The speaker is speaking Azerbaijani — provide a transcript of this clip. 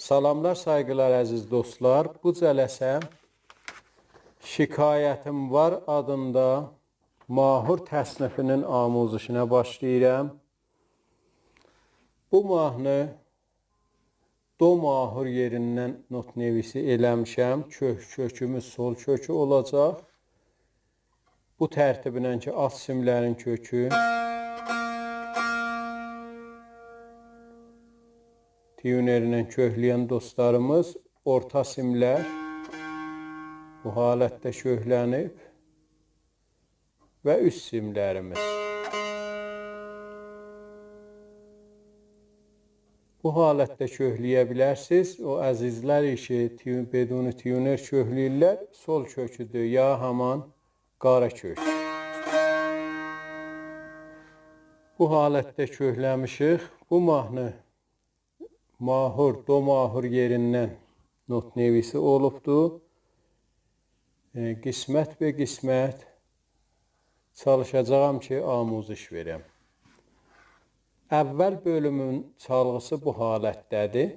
Salamlar, saygılar əziz dostlar. Bu cələsə Şikayətim var adında mahur təsnifinin amuzişinə başlayıram. Bu mahnı do mahur yerindən not nevisi eləmişəm. Kökümüz sol kökü olacaq. Bu tərtiblə ki, alt simlərin kökü. Tiyunerilə kökləyən dostlarımız orta simlər bu halətdə köklənib və üst simlərimiz. Bu halətdə kökləyə bilərsiniz. O əzizlər ki, beduni tiyuner kökləyirlər, sol köküdür ya haman qara kök. Bu halətdə kökləmişik. Bu mahnı mahur, do mahur yerindən not nevisi olubdur. Qismət və qismət çalışacağım ki, amuziş verəm. Əvvəl bölümün çalğısı bu halətdədir.